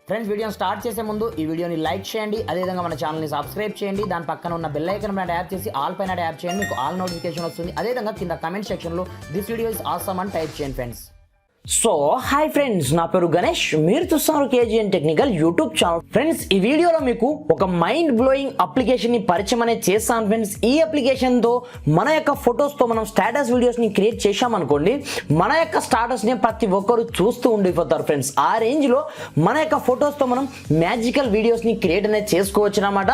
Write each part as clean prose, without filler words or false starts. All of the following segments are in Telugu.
ఫ్రెండ్స్ వీడియోని స్టార్ట్ చేసే ముందు ఈ వీడియోని లైక్ చేయండి, అదేవిధంగా మన ఛానల్ని సబ్స్క్రైబ్ చేయండి. దాని పక్కన ఉన్న బెల్ ఐకాన్ పైన ట్యాప్ చేసి ఆల్ పైన ట్యాప్ చేయండి, మీకు ఆల్ నోటిఫికేషన్ వస్తుంది. అదేవిధంగా కింద కమెంట్ సెక్షన్లో దిస్ వీడియో ఇస్ ఆసమ్ అని టైప్ చేయండి ఫ్రెండ్స్. సో హాయ్ ఫ్రెండ్స్, నా పేరు గణేష్, మీరు చూస్తున్నారు KGN technical YouTube channel. Friends ఈ వీడియోలో మీకు ఒక మైండ్ బ్లోయింగ్ అప్లికేషన్ ని పరిచయం అనేది చేస్తాను ఫ్రెండ్స్. ఈ అప్లికేషన్ తో మన యొక్క ఫొటోస్ తో మనం స్టేటస్ వీడియోస్ ని క్రియేట్ చేశామనుకోండి, మన యొక్క స్టాటస్ ని ప్రతి ఒక్కరు చూస్తూ ఉండిపోతారు ఫ్రెండ్స్. ఆ రేంజ్ లో మన యొక్క ఫొటోస్ తో మనం మ్యాజికల్ వీడియోస్ ని క్రియేట్ అనేది చేసుకోవచ్చు అన్నమాట.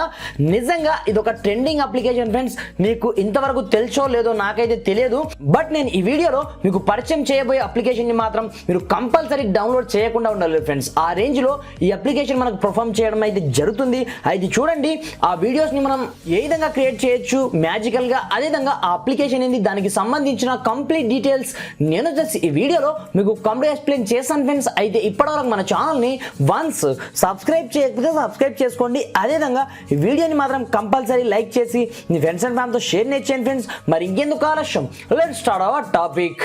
నిజంగా ఇది ఒక ట్రెండింగ్ అప్లికేషన్ ఫ్రెండ్స్. మీకు ఇంతవరకు తెలుసో లేదో నాకైతే తెలియదు, బట్ నేను ఈ వీడియోలో మీకు పరిచయం చేయబోయే అప్లికేషన్ ని మాత్రం మీరు కంపల్సరీ డౌన్లోడ్ చేయకుండా ఉండాలి ఫ్రెండ్స్. ఆ రేంజ్ లో ఈ అప్లికేషన్ మనకు పర్ఫామ్ చేయడం అయితే జరుగుతుంది. అయితే చూడండి, ఆ వీడియోస్ ని మనం ఏ విధంగా క్రియేట్ చేయొచ్చు మ్యాజికల్ గా, అదేవిధంగా ఆ అప్లికేషన్ ఏంది, దానికి సంబంధించిన కంప్లీట్ డీటెయిల్స్ నేను జస్ట్ ఈ వీడియోలో మీకు కంప్లీట్ ఎక్స్ప్లెయిన్ చేస్తాను ఫ్రెండ్స్. అయితే ఇప్పటివరకు మన ఛానల్ ని వన్స్ సబ్స్క్రైబ్ చేయకపోతే సబ్స్క్రైబ్ చేసుకోండి. అదేవిధంగా ఈ వీడియోని మాత్రం కంపల్సరీ లైక్ చేసి మీ ఫ్రెండ్స్ అండ్ ఫ్యామిలీతో షేర్ చేయండి ఫ్రెండ్స్. మరి ఇంకెందుకు ఆలస్యం, let's start our topic.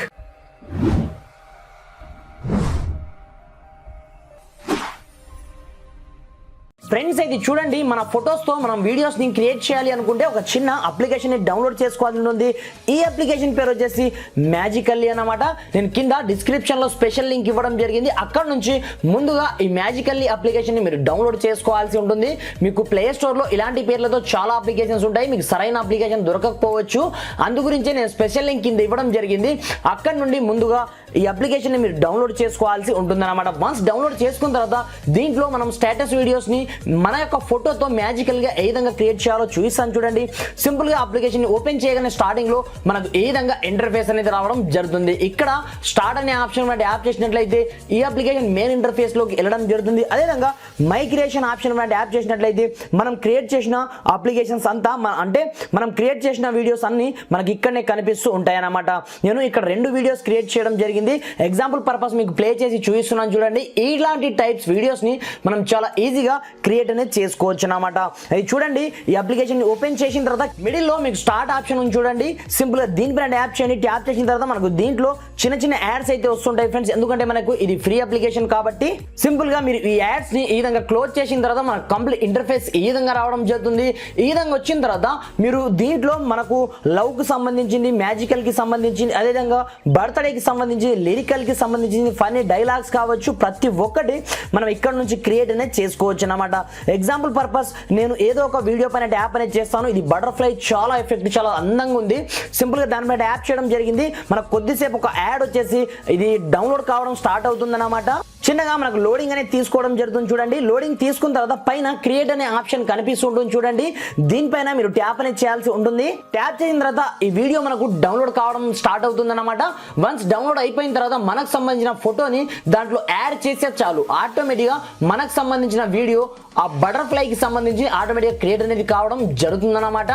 Friends అయితే చూడండి, మన ఫొటోస్తో మనం వీడియోస్ని క్రియేట్ చేయాలి అనుకుంటే ఒక చిన్న అప్లికేషన్ని డౌన్లోడ్ చేసుకోవాల్సి ఉంటుంది. ఈ అప్లికేషన్ పేరు వచ్చేసి మ్యాజికల్లీ అన్నమాట. నేను కింద డిస్క్రిప్షన్లో స్పెషల్ లింక్ ఇవ్వడం జరిగింది. అక్కడ నుంచి ముందుగా ఈ మ్యాజికల్లీ అప్లికేషన్ని మీరు డౌన్లోడ్ చేసుకోవాల్సి ఉంటుంది. మీకు ప్లే స్టోర్లో ఇలాంటి పేర్లతో చాలా అప్లికేషన్స్ ఉంటాయి, మీకు సరైన అప్లికేషన్ దొరకకపోవచ్చు. అందు గురించే నేను స్పెషల్ లింక్ కింద ఇవ్వడం జరిగింది. అక్కడ నుండి ముందుగా ఈ అప్లికేషన్ని మీరు డౌన్లోడ్ చేసుకోవాల్సి ఉంటుందన్నమాట. వన్స్ డౌన్లోడ్ చేసుకున్న తర్వాత దీంట్లో మనం స్టేటస్ వీడియోస్ని మన యొక్క ఫోటోతో మ్యాజికల్ గా ఏ విధంగా క్రియేట్ చేయాలో చూపిస్తాను చూడండి. సింపుల్ గా అప్లికేషన్ ఓపెన్ చేయగానే స్టార్టింగ్ లో మనకు ఏ విధంగా ఇంటర్ఫేస్ అనేది రావడం జరుగుతుంది. ఇక్కడ స్టార్ట్ అనే ఆప్షన్ ట్యాప్ చేసినట్లయితే ఈ అప్లికేషన్ మెయిన్ ఇంటర్ఫేస్ లోకి వెళ్ళడం జరుగుతుంది. అదేవిధంగా మై క్రియేషన్ ఆప్షన్ ట్యాప్ చేసినట్లయితే మనం క్రియేట్ చేసిన అప్లికేషన్స్ అంతా అంటే మనం క్రియేట్ చేసిన వీడియోస్ అన్ని మనకి ఇక్కడనే కనిపిస్తూ ఉంటాయి అన్నమాట. నేను ఇక్కడ 2 వీడియోస్ క్రియేట్ చేయడం జరిగింది. ఎగ్జాంపుల్ పర్పస్ మీకు ప్లే చేసి చూపిస్తున్నాను చూడండి. ఇలాంటి టైప్స్ వీడియోస్ ని మనం చాలా ఈజీగా క్రియేట్ అనేది చేసుకోవచ్చు అన్నమాట. అది చూడండి, ఈ అప్లికేషన్ ఓపెన్ చేసిన తర్వాత మిడిల్ లో మీకు స్టార్ట్ ఆప్షన్ ఉంది చూడండి. సింపుల్ గా దీనిపైన ట్యాప్ చేయండి. ట్యాప్ చేసిన తర్వాత మనకు దీంట్లో చిన్న చిన్న యాడ్స్ అయితే వస్తుంటాయి ఫ్రెండ్స్. ఎందుకంటే మనకు ఇది ఫ్రీ అప్లికేషన్ కాబట్టి సింపుల్ గా మీరు ఈ యాడ్స్ ని ఈ విధంగా క్లోజ్ చేసిన తర్వాత మనకు కంప్లీట్ ఇంటర్ఫేస్ ఈ విధంగా రావడం జరుగుతుంది. ఈ విధంగా వచ్చిన తర్వాత మీరు దీంట్లో మనకు లవ్ కు సంబంధించింది, మ్యాజికల్ కి సంబంధించింది, అదేవిధంగా బర్త్డే కి సంబంధించి, లిరికల్ కి సంబంధించింది, ఫన్నీ డైలాగ్స్ కావచ్చు, ప్రతి ఒక్కటి మనం ఇక్కడ నుంచి క్రియేట్ అనేది చేసుకోవచ్చు అన్నమాట. ఎగ్జాంపుల్ పర్పస్ నేను ఏదో ఒక వీడియో పైన ట్యాప్ అనేది చేస్తాను. ఇది బటర్ఫ్లై చాలా ఎఫెక్ట్, చాలా అందంగా ఉంది. సింపుల్ గా దాని మీద ట్యాప్ చేయడం జరిగింది. మనకు కొద్దిసేపు ఒక యాడ్ వచ్చేసి ఇది డౌన్లోడ్ కావడం స్టార్ట్ అవుతుంది అన్నమాట. చిన్నగా మనకు లోడింగ్ అనేది తీసుకోవడం జరుగుతుంది చూడండి. లోడింగ్ తీసుకున్న తర్వాత పైన క్రియేట్ అనే ఆప్షన్ కనిపిస్తుంటుంది చూడండి. దీనిపైన మీరు ట్యాప్ అనేది చేయాల్సి ఉంటుంది. ట్యాప్ చేసిన తర్వాత ఈ వీడియో మనకు డౌన్లోడ్ కావడం స్టార్ట్ అవుతుంది అన్నమాట. వన్స్ డౌన్లోడ్ అయిపోయిన తర్వాత మనకు సంబంధించిన ఫోటోని దాంట్లో యాడ్ చేసే చాలు, ఆటోమేటిక్ గా మనకు సంబంధించిన వీడియో ఆ బటర్ఫ్లైకి సంబంధించి ఆటోమేటిక్ గా క్రియేట్ అనేది కావడం జరుగుతుంది అన్నమాట.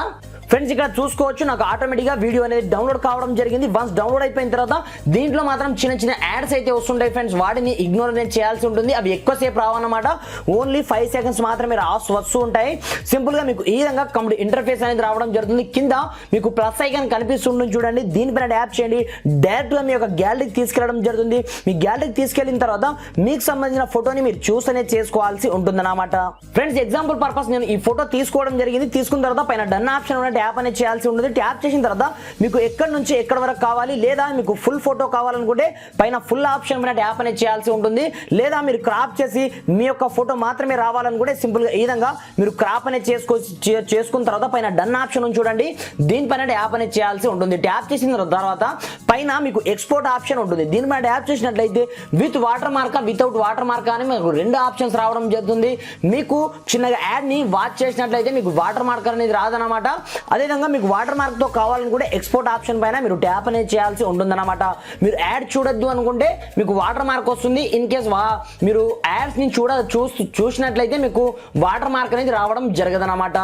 ఫ్రెండ్స్ ఇక్కడ చూసుకోవచ్చు, నాకు ఆటోమేటిక్గా వీడియో అనేది డౌన్లోడ్ కావడం జరిగింది. వన్స్ డౌన్లోడ్ అయిపోయిన తర్వాత దీంట్లో మాత్రం చిన్న చిన్న యాడ్స్ అయితే వస్తుంటాయి ఫ్రెండ్స్. వాటిని ఇగ్నోర్ అనేది చేయాల్సి ఉంటుంది. అవి ఎక్కువసేపు రావన్నమాట. ఓన్లీ 5 సెకండ్స్ మాత్రమే వస్తూ ఉంటాయి. సింపుల్ గా మీకు ఈ విధంగా కంప్లీట్ ఇంటర్ఫేస్ అనేది రావడం జరుగుతుంది. కింద మీకు ప్లస్ ఐకాన్ కనిపిస్తుంటుంది చూడండి. దీనిపైన ట్యాప్ చేయండి. డైరెక్ట్ గా మీ యొక్క గ్యాలరీకి తీసుకెళ్లడం జరుగుతుంది. మీ గ్యాలరీకి తీసుకెళ్లిన తర్వాత మీకు సంబంధించిన ఫోటోని మీరు చూస్ అనేది చేసుకోవాల్సి ఉంటుంది అన్నమాట. ఫ్రెండ్స్ ఎగ్జాంపుల్ పర్పస్ నేను ఈ ఫోటో తీసుకోవడం జరిగింది. తీసుకున్న తర్వాత పైన డన్ ఆప్షన్ ట్యాప్ అనేది చేయాల్సి ఉంటుంది. ట్యాప్ చేసిన తర్వాత మీకు ఎక్కడి నుంచి ఎక్కడి వరకు కావాలి, లేదా మీకు ఫుల్ ఫోటో కావాలనుకుంటే పైన ఫుల్ ఆప్షన్ పైన ట్యాప్ అనేది చేయాల్సి ఉంటుంది. లేదా మీరు క్రాప్ చేసి మీ యొక్క ఫోటో మాత్రమే రావాలనుకుంటే సింపుల్ గా ఈ విధంగా మీరు క్రాప్ అనేది చేసుకున్న తర్వాత పైన డన్ ఆప్షన్ చూడండి. దీనిపైన ట్యాప్ అనేది చేయాల్సి ఉంటుంది. ట్యాప్ చేసిన తర్వాత పైన మీకు ఎక్స్పోర్ట్ ఆప్షన్ ఉంటుంది. దీనిపైన ట్యాప్ చేసినట్లయితే with water mark, without water mark అని మీకు 2 ఆప్షన్స్ రావడం జరుగుతుంది. మీకు చిన్నగా యాడ్ ని వాచ్ చేసినట్లయితే మీకు వాటర్ మార్కర్ అనేది రాదన్నమాట. అదేవిధంగా మీకు వాటర్ మార్క్ తో కావాలనుకుంటే ఎక్స్పోర్ట్ ఆప్షన్ పైన మీరు ట్యాప్ అనేది చేయాల్సి ఉంటుందన్నమాట. మీరు యాడ్ చూడొద్దు అనుకుంటే మీకు వాటర్ మార్క్ వస్తుంది. ఇన్ కేస్ మీరు యాడ్స్ ని చూసినట్లయితే మీకు వాటర్ మార్క్ అనేది రావడం జరగదన్నమాట.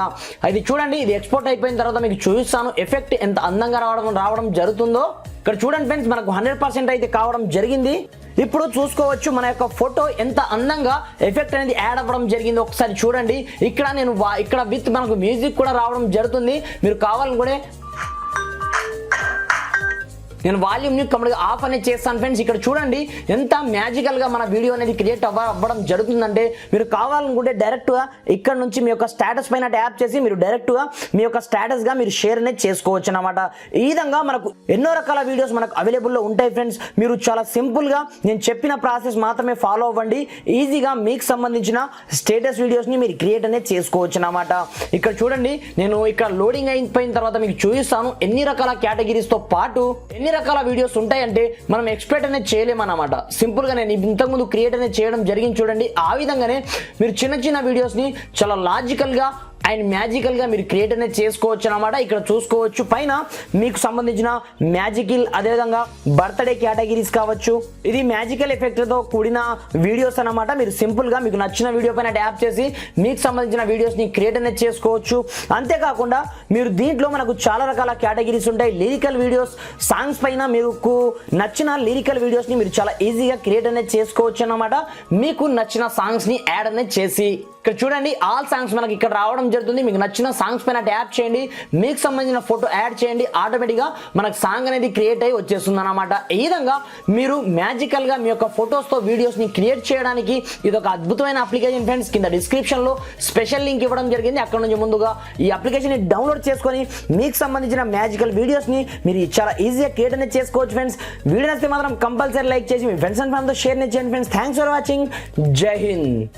అది చూడండి, ఇది ఎక్స్పోర్ట్ అయిపోయిన తర్వాత మీకు చూపిస్తాను ఎఫెక్ట్ ఎంత అందంగా రావడం జరుగుతుందో. ఇక్కడ చూడండి ఫ్రెండ్స్, మనకు 100% అయితే కావడం జరిగింది. ఇప్పుడు చూసుకోవచ్చు మన యొక్క ఫోటో ఎంత అందంగా ఎఫెక్ట్ అనేది యాడ్ అవ్వడం జరిగింది. ఒకసారి చూడండి, ఇక్కడ నేను ఇక్కడ విత్ మనకు మ్యూజిక్ కూడా రావడం జరుగుతుంది. మీరు కావాలనుకుంటే నేను వాల్యూమ్ని కంప్లీట్గా ఆఫ్ అనేది చేస్తాను ఫ్రెండ్స్. ఇక్కడ చూడండి ఎంత మ్యాజికల్గా మన వీడియో అనేది క్రియేట్ అవ్వడం జరుగుతుందంటే మీరు కావాలనుకుంటే డైరెక్ట్గా ఇక్కడ నుంచి మీ యొక్క స్టేటస్ పైన ట్యాప్ చేసి మీరు డైరెక్ట్గా మీ యొక్క స్టేటస్గా మీరు షేర్ అనేది చేసుకోవచ్చు అన్నమాట. ఈ విధంగా మనకు ఎన్నో రకాల వీడియోస్ మనకు అవైలబుల్లో ఉంటాయి ఫ్రెండ్స్. మీరు చాలా సింపుల్గా నేను చెప్పిన ప్రాసెస్ మాత్రమే ఫాలో అవ్వండి. ఈజీగా మీకు సంబంధించిన స్టేటస్ వీడియోస్ని మీరు క్రియేట్ అనేది చేసుకోవచ్చు అన్నమాట. ఇక్కడ చూడండి నేను ఇక్కడ లోడింగ్ అయిపోయిన తర్వాత మీకు చూపిస్తాను ఎన్ని రకాల కేటగిరీస్తో పాటు ఎన్ని రకాల వీడియోస్ ఉంటాయంటే మనం ఎక్స్పెక్ట్ అనేది చేయలేమన్నమాట. సింపుల్గా నేను ఇంతకుముందు క్రియేట్ అనేది చేయడం జరిగింది చూడండి. ఆ విధంగానే మీరు చిన్న చిన్న వీడియోస్ని చాలా లాజికల్గా అండ్ మ్యాజికల్గా మీరు క్రియేట్ అనేది చేసుకోవచ్చు అన్నమాట. ఇక్కడ చూసుకోవచ్చు పైన మీకు సంబంధించిన మ్యాజికల్ అదేవిధంగా బర్త్డే కేటగిరీస్ కావచ్చు. ఇది మ్యాజికల్ ఎఫెక్ట్తో కూడిన వీడియోస్ అన్నమాట. మీరు సింపుల్గా మీకు నచ్చిన వీడియో పైన ట్యాప్ చేసి మీకు సంబంధించిన వీడియోస్ని క్రియేట్ అనేది చేసుకోవచ్చు. అంతేకాకుండా మీరు దీంట్లో మనకు చాలా రకాల కేటగిరీస్ ఉంటాయి. లిరికల్ వీడియోస్, సాంగ్స్ పైన మీకు నచ్చిన లిరికల్ వీడియోస్ని మీరు చాలా ఈజీగా క్రియేట్ అనేది చేసుకోవచ్చు అన్నమాట. మీకు నచ్చిన సాంగ్స్ని యాడ్ అనేది చేసి ఇక్కడ చూడండి ఆల్ సాంగ్స్ మనకి ఇక్కడ రావడం జరుగుతుంది. మీకు నచ్చిన సాంగ్స్ పైన ట్యాప్ చేయండి, మీకు సంబంధించిన ఫోటో యాడ్ చేయండి, ఆటోమేటిక్గా మనకు సాంగ్ అనేది క్రియేట్ అయ్యి వచ్చేస్తుంది అనమాట. ఈ విధంగా మీరు మ్యాజికల్గా మీ యొక్క ఫొటోస్తో వీడియోస్ని క్రియేట్ చేయడానికి ఇది ఒక అద్భుతమైన అప్లికేషన్ ఫ్రెండ్స్. కింద డిస్క్రిప్షన్లో స్పెషల్ లింక్ ఇవ్వడం జరిగింది. అక్కడ నుంచి ముందుగా ఈ అప్లికేషన్ని డౌన్లోడ్ చేసుకొని మీకు సంబంధించిన మ్యాజికల్ వీడియోస్ని మీరు చాలా ఈజీగా క్రియేట్ అనేది చేసుకోవచ్చు ఫ్రెండ్స్. వీడియో నచ్చితే మాత్రం కంపల్సరీ లైక్ చేసి మీ ఫ్రెండ్స్ అండ్ ఫ్యామిలీతో షేర్ చేయండి ఫ్రెండ్స్. Thanks for watching. జై హింద్.